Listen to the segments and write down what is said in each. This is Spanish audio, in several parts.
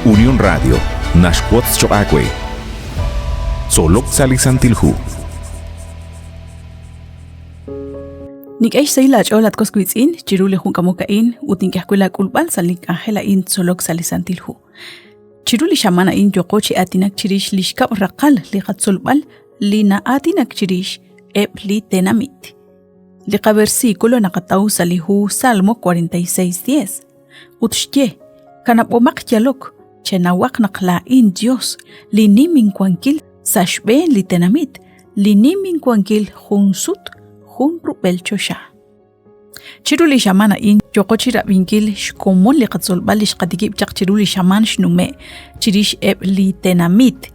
Unión Radio, Nashquots Choacue. Solok Salisantilhu. Nik'ex saylach olat koskuitzin, chirule junkamokain, utinkahkuela kulbal salik angela in solok salisantilhu. Chiruli shamana in yokochi atinak chirish lishkap raqal liqatsulbal lina atinak chirish li tenamit. Liqa versículo naqataw salihu Salmo 46:10. Utshye, kanapomak yalok, chenawak naqlain Dios, linimin kwankil sashbe li tenamit, linimin kwankil junsut, jun rubel chosha. Chiruli shamana in yokochi rabinkil shkomon liqatsulbal lishqatikib chaq chiruli shaman shnume, chirish li tenamit.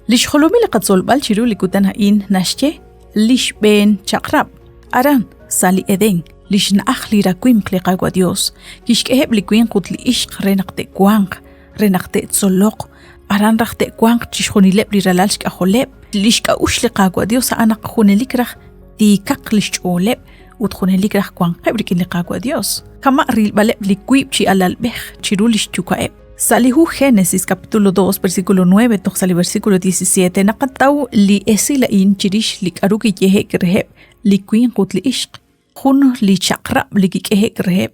Lishkholomi liqatsulbal chiruli kutanha in nashche, lishben chakrab. Aran sali eden lishna akhli rakwim kliqagwa Dios kishkeheb likwin qutli ishq renaqte kwang renaqte tsolok aran raqte kwang chishkhonileb liralalshka kholeb lishka ushliqagwa Dios anaq khunelikraq tikaq lishcholeb utkhunelikraq kwang qabrikin liqagwa Dios kama rilbaleb likwib chi alalbeh chirulish chukaeb Salihu Génesis capítulo 2 versículo 9 toxali versículo 17 naqataw li esila in chirish likaruki yehe kreheb likwin qutli ishq khun li chaqrab likikehe kreheb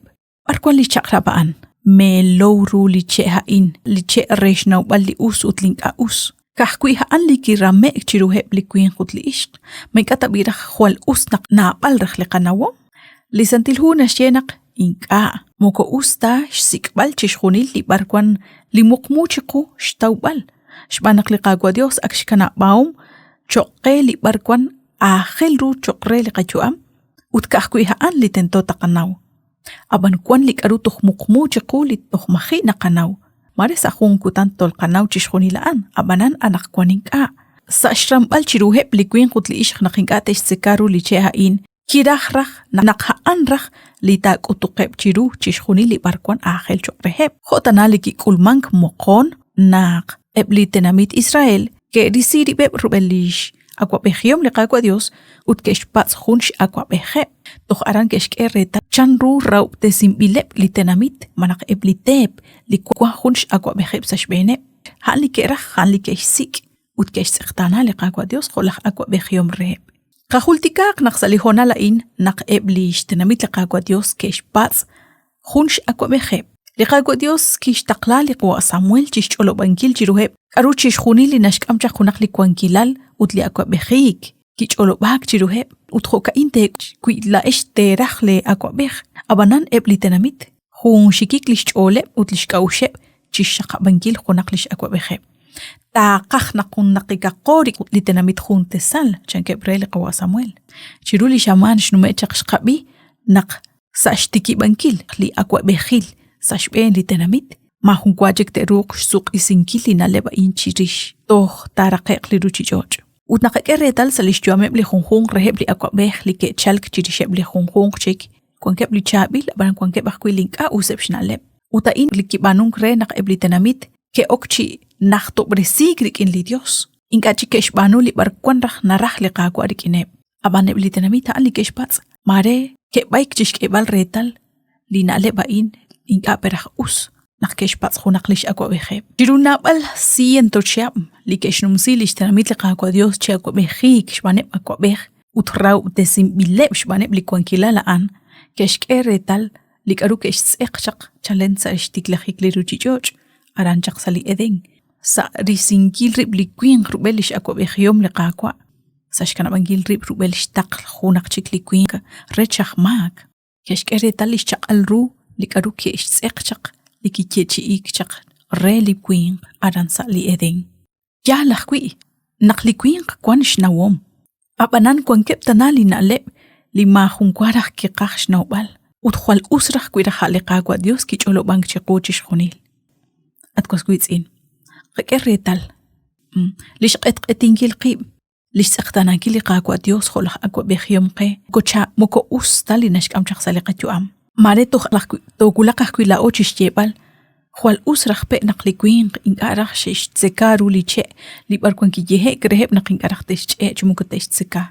arkwan li chaqrabaan me lowru li cheha in li che reshnaw bal li usut linka us kahkui ha an li kirame chiruheb likwin qutli ishq me katabira khwal usnaq na bal rakhliqanawo li santilhu nashenaq inka moko usta sikbal chishkhunil li barkwan li muqmuchiqu shtawbal shbanaq liqagwa Dios akshkana baum choqe li barkwan akhilru choqre li qachuam utkahku ihaan li tento taqanaw aban kwan li karutuh muqmuchiqu li tuhmahi naqanaw marisa khun kutan tolqanaw chishkhunilaan abanan anak kwaninka sa shrambal chiruheb li kwin qutli ishq naqinka sekaru li chehain kirajraj naqhaan li taqutuqeb chiru chishkhuni li barkwan akhil choqreheb khotanali ki kulmank moqon naq ebli tenamit Israel ke risiri beb rubelish Aqua bejiom le qagwa Dios ut keshpats khunsh aqua beje toch aran keshkereta chanru rau de simbilep litenamit manak eblitep likwa khunsh aqua beje sashbene hali kerah hali keshsik ut keshsirtana le qagwa Dios kholakh aqua bejiom reb qahultikaq naqsalihona la in naq eblish tenamit le qagwa Dios keshpats khunsh aqua beje le qagwa Dios kishtaqla liqwa Samuel chishcholo bankil chiruheb aru chishkhuni li nashkam chaqunaq likwankilal utli aqua bejik kicholo bak chiruheb uthoka inte kui la eshterajle aqua bej abanan eblitenamit hun shikik lishchole utlishkausheb chishaqa bankil qunaqlish aqua bejeb taqaq naqun naqiqa qori litenamit hun tesal chankebrel qawa Samuel chiruli shaman shnume chaqshqabi naq sashtiki bankil li aqua bejil sashben litenamit ma hun kwajek te ruq suq isinkili na leba inchirish toh taraqeq li ruchijoch utnaqeretal salishjuame bli khunkhung reheb li aqua bej li ke chalk chirisheb li khunkhung chik kwankeb li chabil aban kwankeb akhwi linka usebshna leb uta in li kibanung re naq ebli tenamit ke okchi nakhto bresigrik in li Dios inka chikesh banu li barkwan rah narah li qaqwa rikineb aban ebli tenamit ali keshpats mare ke baik chishk ebal retal li na leba in inka perah us naqkesh pats khunaqlish aqua bejeb jiruna bal siento cham likeshnumsi lishtanamit liqaqwa Dios che aqua bejik shbaneb aqua bej utrau desimbileb shbaneb likwankilala an keshkeretal likaru keshseqchaq chalensa ishtiklajik liruchichoch aranchaq sali eden sa risinkil rib likwin rubelish aqua bejyom liqaqwa sashkana bangil rib rubelish taq khunaqchik likwin rechaq mak keshkeretal lishchaqalru likaru keshseqchaq likichechi ikchaq reli queen aransa li eden ya laqwi naqli queen kwan shnawom abanan kwan keptanali na leb li ma khunqaraq ki qax nawbal utkhwal usraq kwira khaliqa Dios ki cholo bank chiquchish khunil atkoskuitsin qeretal lishqet qetinkil qib lishqtanaki li qaqwa Dios kholaq aqua bejyom qe gocha moko ustali nashkam chaqsaliqatu am mare tokulaqaq kwila ochishjebal khwal usraq pe naqlikwin inqaraq shish tsekaru liche li barkwan ki yehe greheb naqinqaraq tishche chumukatesh tseka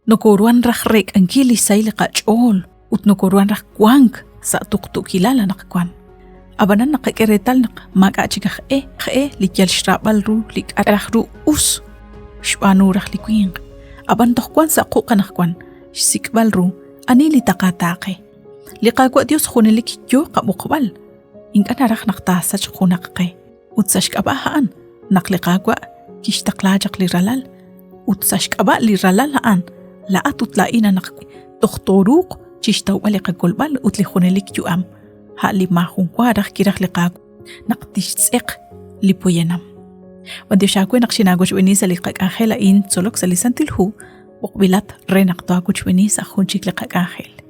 nokoruan raqrek ankili sayliqa chol ut nokoruan raq kwank sa tuqtukilala naqkwan Abanan nakakiretal nak magachikah likyal shrabal ru likarah ru us shbanurah likuing. Aban tohkwan sa kukanakwan sikbal ru ani litakatake. Liqagwa Dios khunilik yo kabukbal. Inkanarah naktasach khunakke. Utsash kabahaan nakliqagwa kishtaklajak liralal. Utsash kaba liralal haan laatutlaina nak doktoruk chishtaw alikagulbal utli khunilik yo am. Hali mahung warak kirah liqag naqtishsek lipuyanam. Wandi shakwe naqshinago chwini sa liqag Angela in Solok Salisantilhu waqbilat renaqto ako chwini sa khunchik liqag Angel.